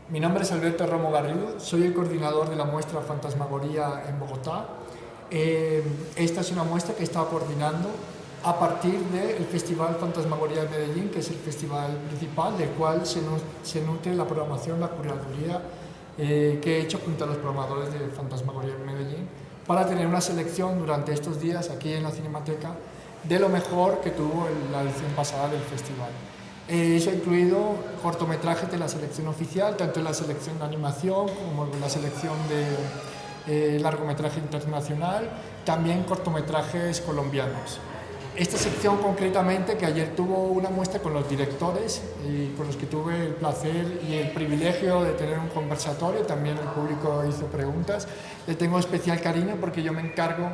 Mi nombre es Alberto Romo Garrido, soy el coordinador de la muestra Fantasmagoría en Bogotá. Esta es una muestra que estaba coordinando a partir del Festival Fantasmagoría de Medellín, que es el festival principal, del cual se nutre la programación, la curaduría que he hecho junto a los programadores de Fantasmagoría en Medellín, para tener una selección durante estos días aquí en la Cinemateca de lo mejor que tuvo la edición pasada del festival. Eso ha incluido cortometrajes de la selección oficial, tanto en la selección de animación como en la selección de largometraje internacional, también cortometrajes colombianos. Esta sección concretamente, que ayer tuvo una muestra con los directores y con los que tuve el placer y el privilegio de tener un conversatorio, también el público hizo preguntas, le tengo especial cariño porque yo me encargo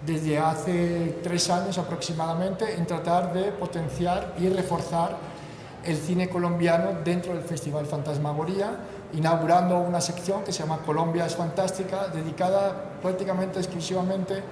desde hace 3 años aproximadamente en tratar de potenciar y reforzar el cine colombiano dentro del Festival Fantasmagoría, inaugurando una sección que se llama Colombia es Fantástica, dedicada prácticamente exclusivamente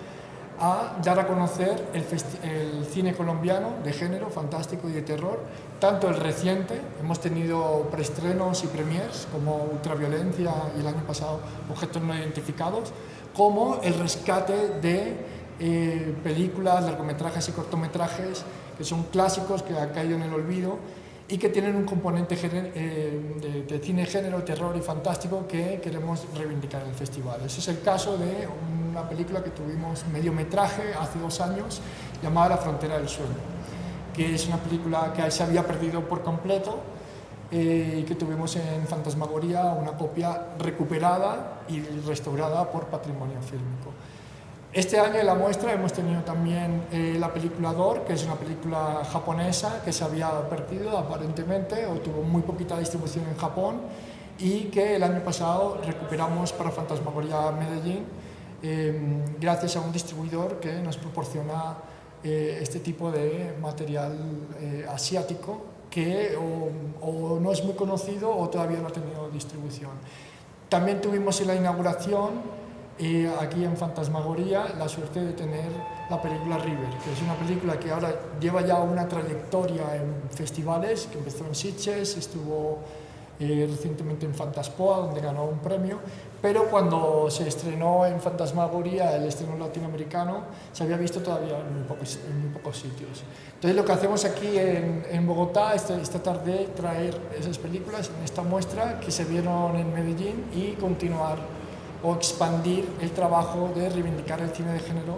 a dar a conocer el cine colombiano de género, fantástico y de terror, tanto el reciente, hemos tenido preestrenos y premiers como Ultraviolencia y el año pasado Objetos no identificados, como el rescate de películas, largometrajes y cortometrajes que son clásicos que han caído en el olvido y que tienen un componente de cine, género, terror y fantástico que queremos reivindicar en el festival. Ese es el caso de una película que tuvimos mediometraje hace 2 años llamada La frontera del sueño, que es una película que se había perdido por completo y que tuvimos en Fantasmagoría una copia recuperada y restaurada por Patrimonio Fílmico. Este año en la muestra hemos tenido también la película Dor, que es una película japonesa que se había perdido aparentemente o tuvo muy poquita distribución en Japón y que el año pasado recuperamos para Fantasmagoría Medellín gracias a un distribuidor que nos proporciona este tipo de material asiático que o no es muy conocido o todavía no ha tenido distribución. También tuvimos en la inauguración aquí en Fantasmagoría la suerte de tener la película River, que es una película que ahora lleva ya una trayectoria en festivales, que empezó en Sitges, estuvo recientemente en Fantaspoa, donde ganó un premio, pero cuando se estrenó en Fantasmagoría, el estreno latinoamericano, se había visto todavía en muy pocos sitios. Entonces lo que hacemos aquí en Bogotá es tratar de traer esas películas en esta muestra que se vieron en Medellín y continuar o expandir el trabajo de reivindicar el cine de género,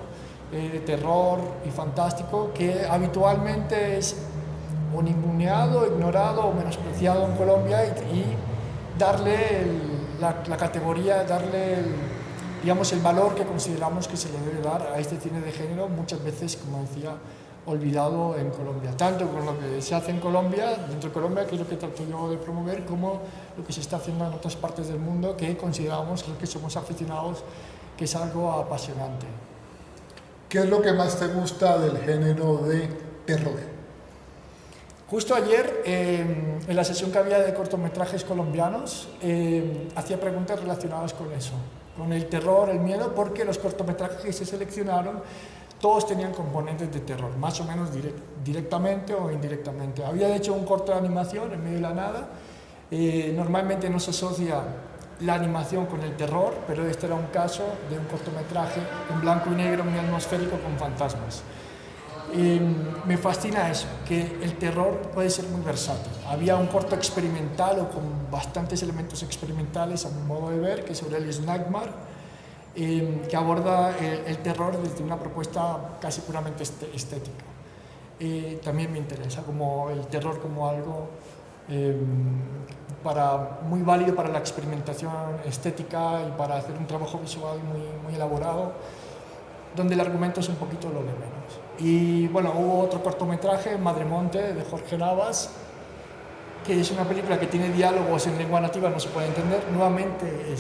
de terror y fantástico, que habitualmente es o ninguneado, ignorado o menospreciado en Colombia y darle la categoría, darle digamos, el valor que consideramos que se le debe dar a este cine de género, muchas veces, como decía, olvidado en Colombia, tanto con lo que se hace en Colombia, dentro de Colombia, que es lo que trato yo de promover, como lo que se está haciendo en otras partes del mundo, que consideramos que somos aficionados, que es algo apasionante. ¿Qué es lo que más te gusta del género de terror? Justo ayer, en la sesión que había de cortometrajes colombianos, hacía preguntas relacionadas con eso, con el terror, el miedo, porque los cortometrajes que se seleccionaron todos tenían componentes de terror, más o menos directamente o indirectamente. Había hecho un corto de animación en medio de la nada. Normalmente no se asocia la animación con el terror, pero este era un caso de un cortometraje en blanco y negro muy atmosférico con fantasmas. Me fascina eso, que el terror puede ser muy versátil. Había un corto experimental o con bastantes elementos experimentales a mi modo de ver, que es Aurelius Nightmare, que aborda el terror desde una propuesta casi puramente estética. También me interesa como el terror como algo muy válido para la experimentación estética y para hacer un trabajo visual muy elaborado, donde el argumento es un poquito lo de menos. Y bueno, hubo otro cortometraje, Madremonte, de Jorge Navas, que es una película que tiene diálogos en lengua nativa, no se puede entender. Nuevamente,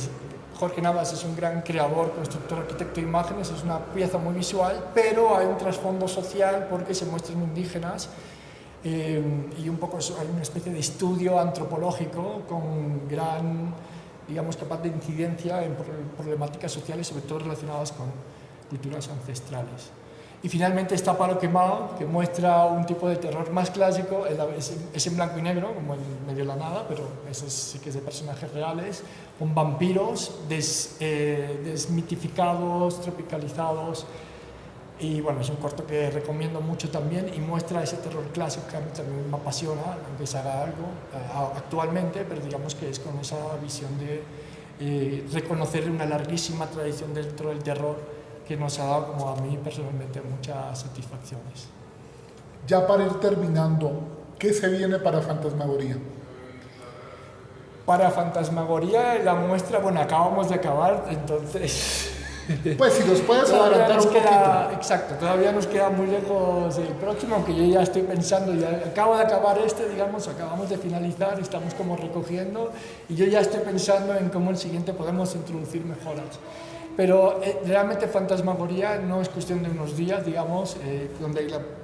Jorge Navas es un gran creador, constructor, arquitecto de imágenes, es una pieza muy visual, pero hay un trasfondo social porque se muestran indígenas y un poco hay una especie de estudio antropológico con gran, digamos, capaz de incidencia en problemáticas sociales, sobre todo relacionadas con culturas ancestrales. Y finalmente está Palo Quemado, que muestra un tipo de terror más clásico, es en blanco y negro, como en medio de la nada, pero eso sí que es de personajes reales, con vampiros desmitificados, tropicalizados. Y bueno, es un corto que recomiendo mucho también y muestra ese terror clásico que a mí también me apasiona, aunque se haga algo actualmente, pero digamos que es con esa visión de reconocer una larguísima tradición dentro del terror que nos ha dado, como a mí personalmente, muchas satisfacciones. Ya para ir terminando, ¿qué se viene para Fantasmagoría? Para Fantasmagoría, la muestra, bueno, acabamos de acabar, entonces... Pues si nos puedes adelantar un poquito. Exacto, todavía nos queda muy lejos el próximo, aunque yo ya estoy pensando, ya acabo de acabar digamos, acabamos de finalizar, estamos como recogiendo, y yo ya estoy pensando en cómo el siguiente podemos introducir mejoras. Pero realmente Fantasmagoría no es cuestión de unos días, digamos,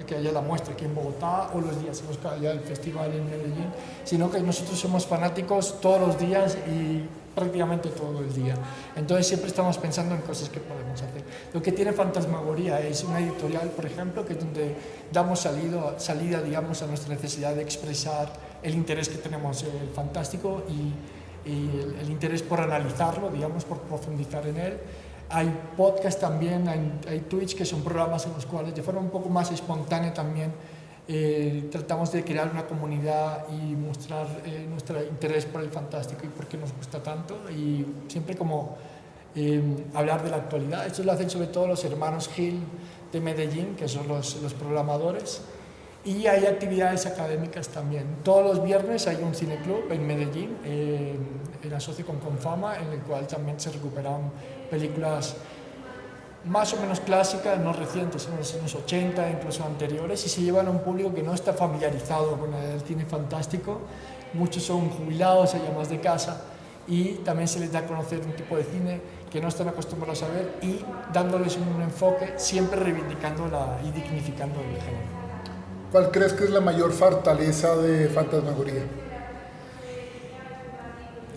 que haya la muestra aquí en Bogotá o los días en los que haya el festival en Medellín, sino que nosotros somos fanáticos todos los días y prácticamente todo el día. Entonces siempre estamos pensando en cosas que podemos hacer. Lo que tiene Fantasmagoría es una editorial, por ejemplo, que es donde damos salida, digamos, a nuestra necesidad de expresar el interés que tenemos en el fantástico y el interés por analizarlo, digamos, por profundizar en él. Hay podcast también, hay Twitch, que son programas en los cuales de forma un poco más espontánea también tratamos de crear una comunidad y mostrar nuestro interés por el fantástico y por qué nos gusta tanto, y siempre como hablar de la actualidad. Esto lo hacen sobre todo los hermanos Gil de Medellín, que son los programadores. Y hay actividades académicas también. Todos los viernes hay un cineclub en Medellín, en asocio con Confama, en el cual también se recuperan películas más o menos clásicas, no recientes, en los años 80, incluso anteriores, y se llevan a un público que no está familiarizado con el cine fantástico. Muchos son jubilados, hay amas de casa, y también se les da a conocer un tipo de cine que no están acostumbrados a ver y dándoles un enfoque, siempre reivindicando y dignificando el género. ¿Cuál crees que es la mayor fortaleza de Fantasmagoría?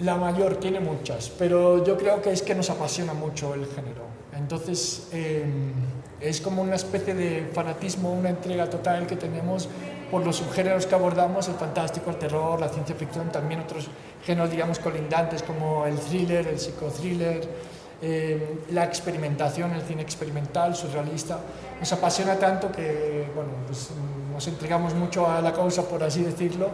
La mayor, tiene muchas, pero yo creo que es que nos apasiona mucho el género. Entonces, es como una especie de fanatismo, una entrega total que tenemos por los subgéneros que abordamos, el fantástico, el terror, la ciencia ficción, también otros géneros, digamos, colindantes como el thriller, el psicothriller, la experimentación, el cine experimental, surrealista. Nos apasiona tanto que, bueno, pues nos entregamos mucho a la causa, por así decirlo,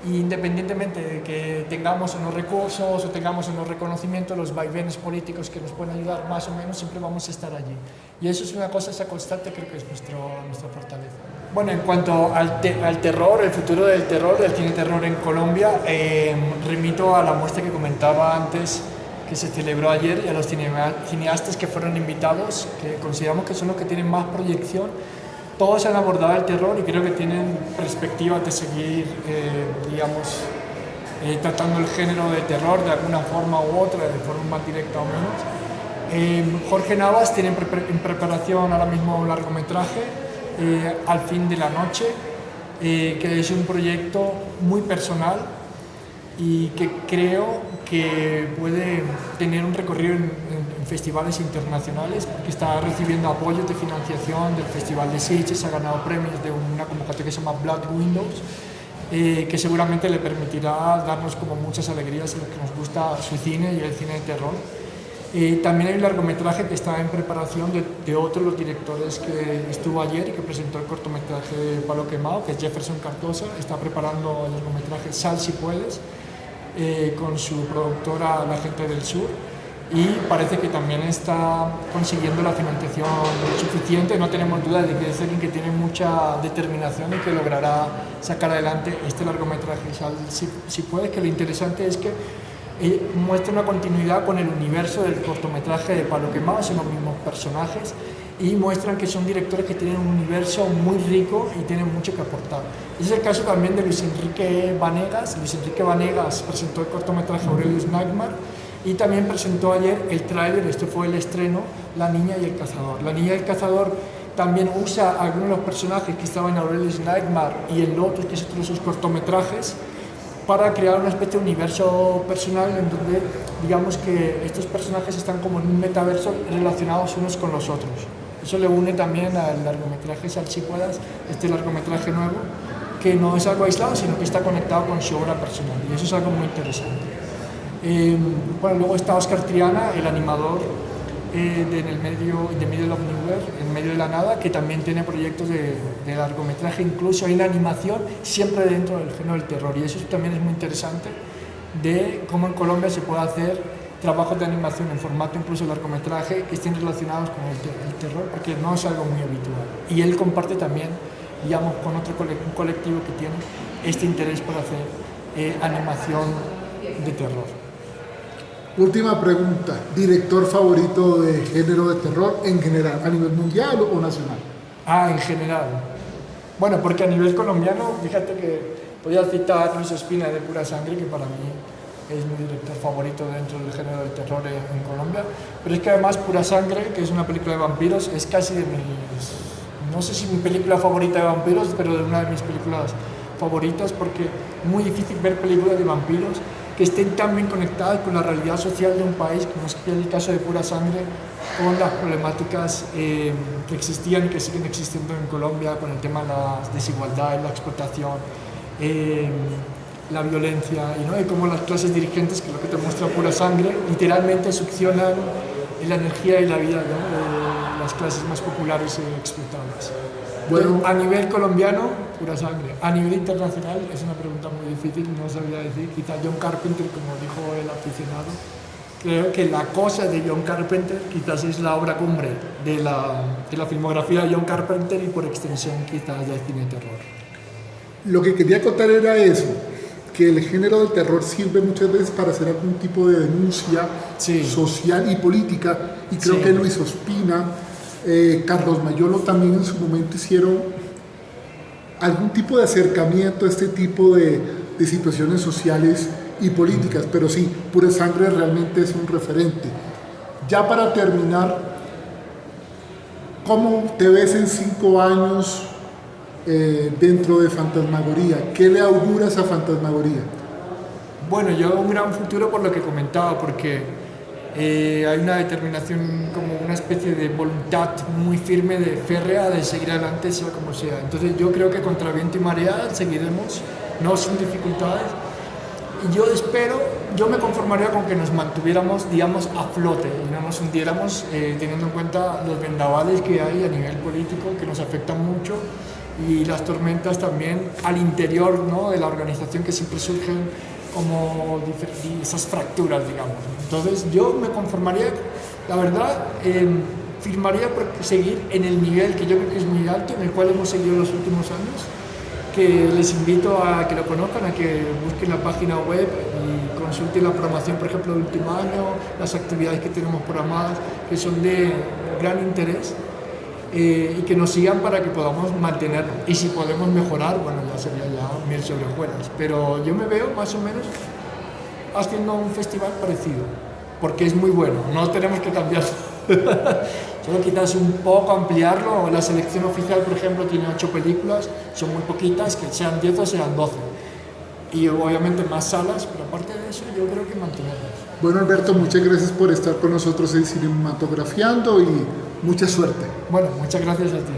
y independientemente de que tengamos unos recursos o tengamos unos reconocimientos, los vaivenes políticos que nos pueden ayudar más o menos, siempre vamos a estar allí. Y eso es una cosa, esa constante, creo que es nuestra fortaleza. Bueno, en cuanto al terror, el futuro del terror, del cine terror en Colombia, remito a la muestra que comentaba antes, que se celebró ayer, y a los cineastas que fueron invitados, que consideramos que son los que tienen más proyección. Todos han abordado el terror y creo que tienen perspectivas de seguir, digamos, tratando el género de terror de alguna forma u otra, de forma más directa o menos. Jorge Navas tiene en preparación ahora mismo un largometraje, Al fin de la noche, que es un proyecto muy personal y que creo que puede tener un recorrido en festivales internacionales, porque está recibiendo apoyos de financiación del Festival de Sitges, ha ganado premios de una convocatoria que se llama Blood Windows, que seguramente le permitirá darnos como muchas alegrías en lo que nos gusta su cine y el cine de terror. También hay un largometraje que está en preparación de otro de los directores que estuvo ayer y que presentó el cortometraje de Palo Quemado, que es Jefferson Cardosa. Está preparando el largometraje Sal si puedes, con su productora La Gente del Sur, y parece que también está consiguiendo la financiación suficiente. No tenemos duda de que es alguien que tiene mucha determinación y que logrará sacar adelante este largometraje Sal si puedes, que lo interesante es que muestra una continuidad con el universo del cortometraje de Palo Quemado, son los mismos personajes y muestran que son directores que tienen un universo muy rico y tienen mucho que aportar. Ese es el caso también de Luis Enrique Vanegas. Luis Enrique Vanegas presentó el cortometraje Aurelius Nightmare y también presentó ayer el tráiler, este fue el estreno, La Niña y el Cazador. La Niña y el Cazador también usa algunos de los personajes que estaban en Aurelius Nightmare y en Lotus, que es otro de sus cortometrajes, para crear una especie de universo personal en donde digamos que estos personajes están como en un metaverso relacionados unos con los otros. Eso le une también al largometraje Sal si puedas, este largometraje nuevo, que no es algo aislado, sino que está conectado con su obra personal, y eso es algo muy interesante. Bueno, luego está Oscar Triana, el animador de Middle of Nowhere, en medio de la nada, que también tiene proyectos de largometraje, incluso hay una animación siempre dentro del género del terror, y eso también es muy interesante, de cómo en Colombia se puede hacer trabajos de animación en formato incluso largometraje que estén relacionados con el terror, porque no es algo muy habitual. Y él comparte también, digamos, con un colectivo que tiene este interés por hacer animación de terror. Última pregunta, ¿director favorito de género de terror en general, a nivel mundial o nacional? En general. Bueno, porque a nivel colombiano, fíjate que podía citar a Luis Ospina de Pura Sangre, que para mí es mi director favorito dentro del género de terror en Colombia, pero es que además Pura Sangre, que es una película de vampiros, es casi de mis, no sé si mi película favorita de vampiros, pero de una de mis películas favoritas, porque es muy difícil ver películas de vampiros que estén tan bien conectadas con la realidad social de un país, como es el caso de Pura Sangre, con las problemáticas que existían y que siguen existiendo en Colombia, con el tema de la desigualdad, la explotación, la violencia, y cómo las clases dirigentes, que es lo que te muestra Pura Sangre, literalmente succionan la energía y la vida, de las clases más populares y explotadas. Bueno, a nivel colombiano, Pura Sangre. A nivel internacional es una pregunta muy difícil, no sabría decir. Quizá John Carpenter, como dijo el aficionado. Creo que La Cosa de John Carpenter quizás es la obra cumbre de la filmografía de John Carpenter y por extensión quizás del cine de terror. Lo que quería contar era eso, que el género del terror sirve muchas veces para hacer algún tipo de denuncia social y política, y creo que Luis Ospina, Carlos Mayolo también en su momento hicieron algún tipo de acercamiento a este tipo de situaciones sociales y políticas, pero sí, Pura Sangre realmente es un referente. Ya para terminar, ¿cómo te ves en 5 años dentro de Fantasmagoría? ¿Qué le auguras a Fantasmagoría? Bueno, yo un gran futuro por lo que comentaba, porque hay una determinación, como una especie de voluntad muy firme, de férrea, de seguir adelante sea como sea. Entonces yo creo que contra viento y marea seguiremos, no sin dificultades. Y yo me conformaría con que nos mantuviéramos, digamos, a flote y no nos hundiéramos, teniendo en cuenta los vendavales que hay a nivel político, que nos afectan mucho, y las tormentas también al interior, ¿no?, de la organización, que siempre surgen como esas fracturas, digamos. Entonces yo me conformaría, la verdad, firmaría por seguir en el nivel que yo creo que es muy alto, en el cual hemos seguido los últimos años, que les invito a que lo conozcan, a que busquen la página web y consulten la programación, por ejemplo, del último año, las actividades que tenemos programadas, que son de gran interés, y que nos sigan para que podamos mantenerlo. Y si podemos mejorar, bueno, ya sería miel sobre hojuelas. Pero yo me veo más o menos haciendo un festival parecido, porque es muy bueno, no tenemos que cambiarlo. Solo quizás un poco ampliarlo. La selección oficial, por ejemplo, tiene 8 películas, son muy poquitas, que sean 10 o sean 12. Y obviamente más salas, pero aparte de eso yo creo que mantenerlas. Bueno, Alberto, muchas gracias por estar con nosotros en Cinematografiando y mucha suerte. Bueno, muchas gracias a ti.